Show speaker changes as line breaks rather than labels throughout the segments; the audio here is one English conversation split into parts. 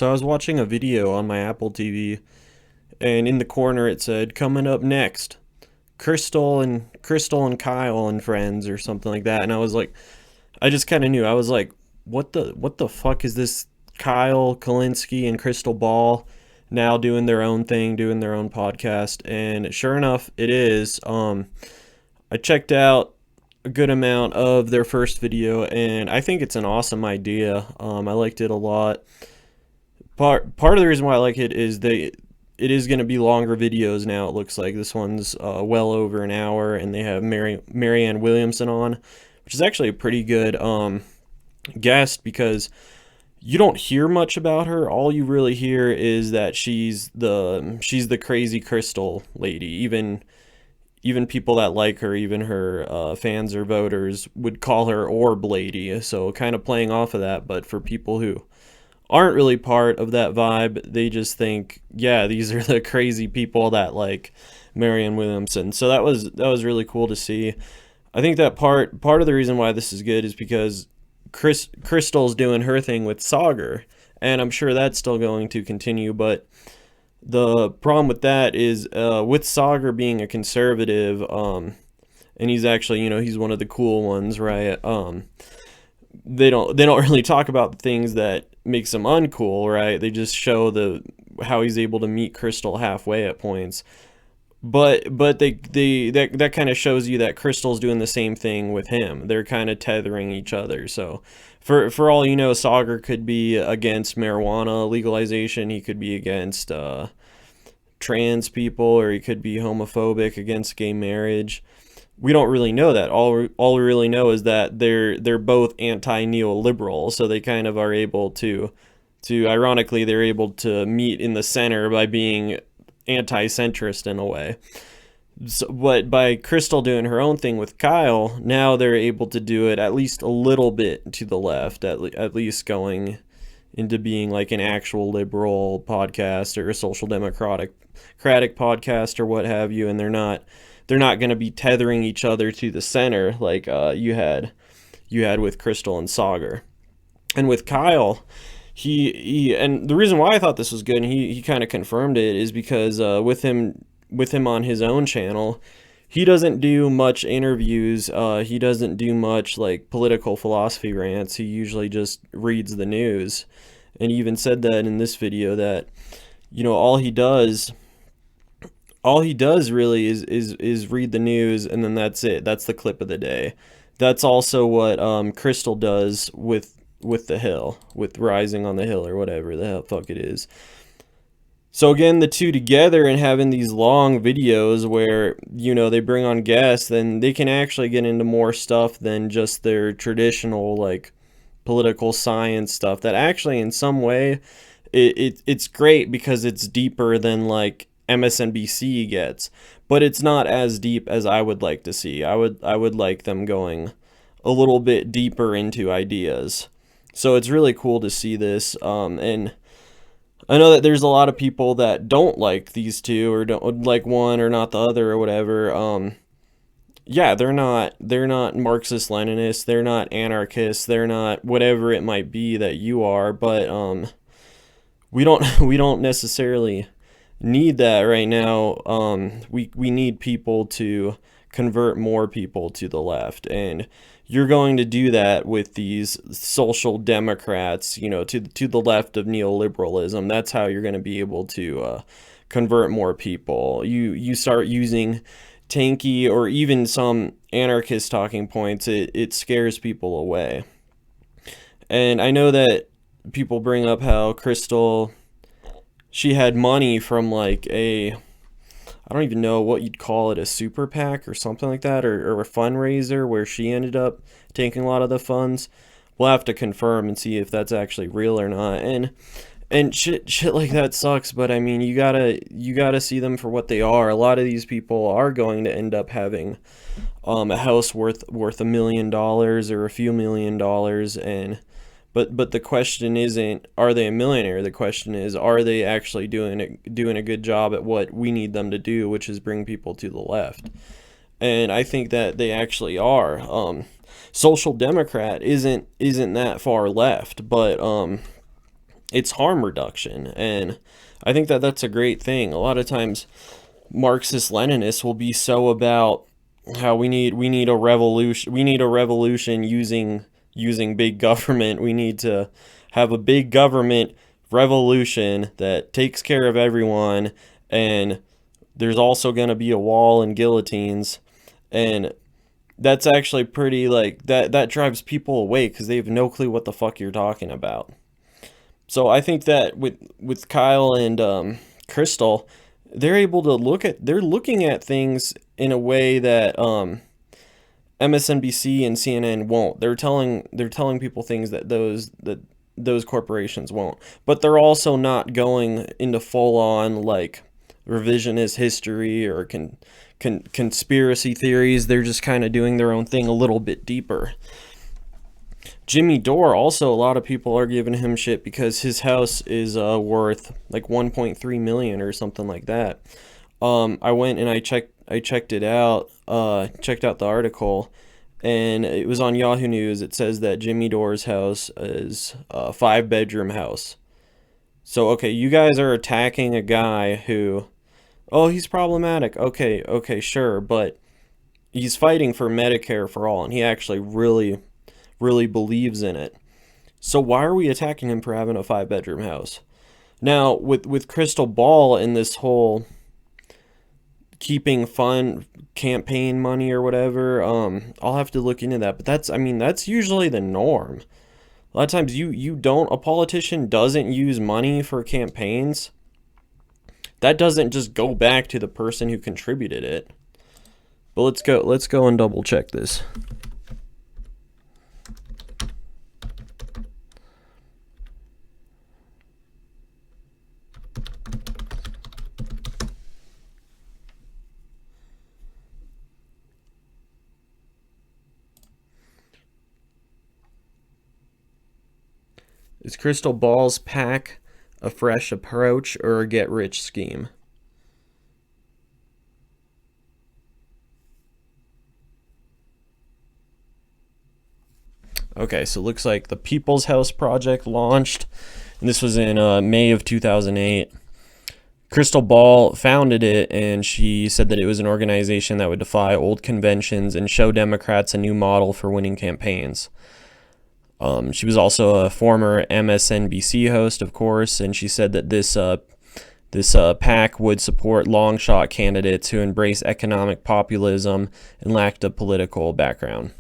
So I was watching a video on my Apple TV, and in the corner it said, "Coming up next, Krystal and Kyle and friends," or something like that. And I was like, I just kind of knew. I was like, what the fuck is this? Kyle, Kulinski, and Crystal Ball now doing their own thing, doing their own podcast, and sure enough, it is. I checked out a good amount of their first video, and I think it's an awesome idea. I liked it a lot. Part of the reason why I like it is it is going to be longer videos now. It looks like this one's well over an hour, and they have Marianne Williamson on, which is actually a pretty good guest, because you don't hear much about her. All you really hear is that she's the crazy Krystal lady. Even people that like her, even her fans or voters, would call her Orb Lady. So kind of playing off of that, but for people who aren't really part of that vibe, they just think, yeah, these are the crazy people that like Marianne Williamson. So that was really cool to see. I think that part of the reason why this is good is because Krystal's doing her thing with Sagaar, and I'm sure that's still going to continue. But the problem with that is with Sagaar being a conservative, and he's actually, he's one of the cool ones, right? They don't really talk about the things that makes him uncool, right? They just show how he's able to meet Krystal halfway at points. But that kind of shows you that Krystal's doing the same thing with him. They're kind of tethering each other. So for all you know, Sagaar could be against marijuana legalization. He could be against trans people, or he could be homophobic against gay marriage. We don't really know that. All we really know is that they're both anti-neoliberal, so they kind of are able to ironically, they're able to meet in the center by being anti-centrist in a way. So, but by Krystal doing her own thing with Kyle, now they're able to do it at least a little bit to the left, at least going into being like an actual liberal podcast or a social democratic podcast or what have you, and they're not going to be tethering each other to the center like you had with Krystal and Sagaar. And with Kyle, he and the reason why I thought this was good, and he kind of confirmed it, is because with him on his own channel, he doesn't do much interviews. He doesn't do much like political philosophy rants. He usually just reads the news, and he even said that in this video that all he does really is read the news, and then that's it. That's the clip of the day. That's also what Krystal does with the Hill, with Rising on the Hill, or whatever the hell fuck it is. So again, the two together and having these long videos where they bring on guests, then they can actually get into more stuff than just their traditional like political science stuff. That actually, in some way, it's great because it's deeper than like MSNBC gets, but it's not as deep as I would like to see. I would like them going a little bit deeper into ideas. So it's really cool to see this, and I know that there's a lot of people that don't like these two, or don't like one or not the other or whatever. Yeah, they're not Marxist Leninists, they're not anarchists, they're not whatever it might be that you are, but we don't necessarily need that right now. We need people to convert more people to the left, and you're going to do that with these social democrats, to the left of neoliberalism. That's how you're going to be able to convert more people. You start using tanky or even some anarchist talking points, it scares people away. And I know that people bring up how Krystal, she had money from like I don't even know what you'd call it, a super PAC or something like that, or a fundraiser where she ended up taking a lot of the funds. We'll have to confirm and see if that's actually real or not. And shit like that sucks, but I mean, you gotta see them for what they are. A lot of these people are going to end up having a house worth $1 million or a few $1 million, and but the question isn't, are they a millionaire? The question is, are they actually doing a good job at what we need them to do, which is bring people to the left? And I think that they actually are. Social Democrat isn't that far left, but it's harm reduction, and I think that that's a great thing. A lot of times Marxist Leninists will be so about how we need a revolution, using big government. We need to have a big government revolution that takes care of everyone, and there's also going to be a wall and guillotines. And that's actually pretty, like, that drives people away because they have no clue what the fuck you're talking about. So I think that with Kyle and Krystal, they're looking at things in a way that MSNBC and CNN won't. They're telling people things that those corporations won't. But they're also not going into full on, like, revisionist history or conspiracy theories. They're just kind of doing their own thing a little bit deeper. Jimmy Dore, also, a lot of people are giving him shit because his house is worth like 1.3 million or something like that. I went and I checked it out, checked out the article, and it was on Yahoo News. It says that Jimmy Dore's house is a 5-bedroom house. So, okay, you guys are attacking a guy who, oh, he's problematic. Okay, sure, but he's fighting for Medicare for all, and he actually really believes in it. So why are we attacking him for having a 5-bedroom house? Now, with Krystal Ball and this whole keeping fun campaign money or whatever, I'll have to look into that. But that's usually the norm. A lot of times a politician doesn't use money for campaigns. That doesn't just go back to the person who contributed it. But let's go and double check this. Is Krystal Ball's PAC a fresh approach or a get-rich scheme? Okay, so it looks like the People's House Project launched, and this was in May of 2008. Krystal Ball founded it, and she said that it was an organization that would defy old conventions and show Democrats a new model for winning campaigns. She was also a former MSNBC host, of course, and she said that this PAC would support long-shot candidates who embrace economic populism and lacked a political background.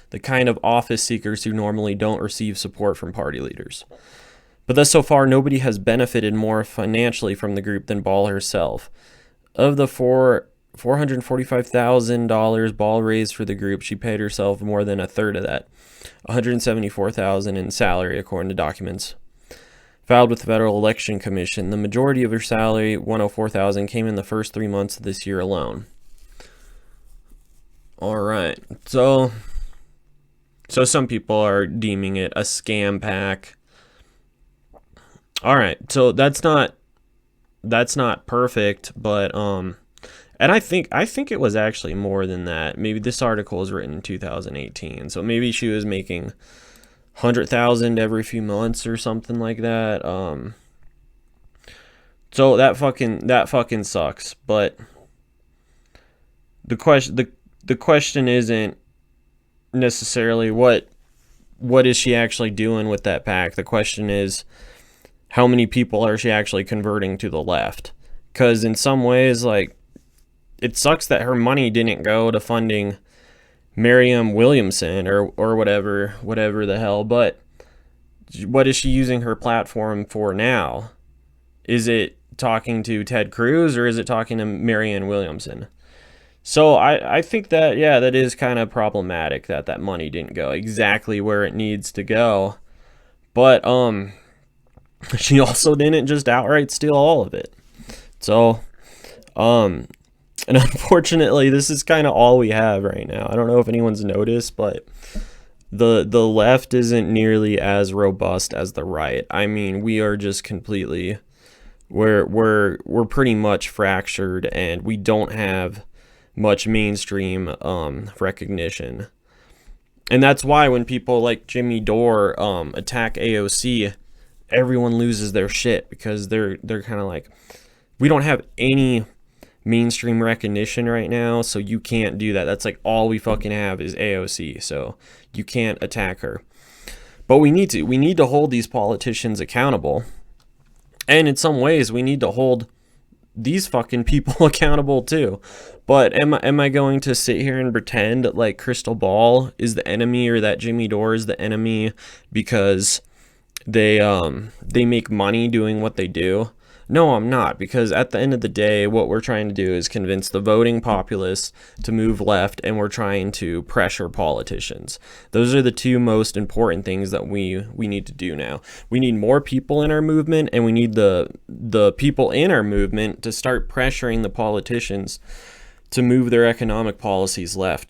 The kind of office seekers who normally don't receive support from party leaders. But thus so far, nobody has benefited more financially from the group than Ball herself. Of the $445,000 Ball raised for the group, she paid herself more than a third of that, $174,000 in salary, according to documents filed with the Federal Election Commission. The majority of her salary, $104,000, came in the first 3 months of this year alone. All right, so some people are deeming it a scam PAC. All right, so that's not perfect, but and I think it was actually more than that. Maybe this article was written in 2018, so maybe she was making 100,000 every few months or something like that. So that fucking sucks. But the question isn't necessarily what is she actually doing with that PAC. The question is, how many people are she actually converting to the left? Because in some ways, like, it sucks that her money didn't go to funding Marianne Williamson or whatever the hell. But what is she using her platform for now? Is it talking to Ted Cruz or is it talking to Marianne Williamson? So I think that, yeah, that is kind of problematic that money didn't go exactly where it needs to go. But she also didn't just outright steal all of it. So and unfortunately, this is kind of all we have right now. I don't know if anyone's noticed, but the left isn't nearly as robust as the right. I mean, we are just completely, we're pretty much fractured, and we don't have much mainstream recognition. And that's why when people like Jimmy Dore attack AOC everyone loses their shit because they're kind of like, we don't have any mainstream recognition right now, so you can't do that. That's like all we fucking have is AOC, so you can't attack her. But we need to hold these politicians accountable, and in some ways we need to hold these fucking people accountable too. But am I going to sit here and pretend like Krystal Ball is the enemy, or that Jimmy Dore is the enemy because they make money doing what they do? No, I'm not, because at the end of the day, what we're trying to do is convince the voting populace to move left, and we're trying to pressure politicians. Those are the two most important things that we need to do now. We need more people in our movement, and we need the people in our movement to start pressuring the politicians to move their economic policies left.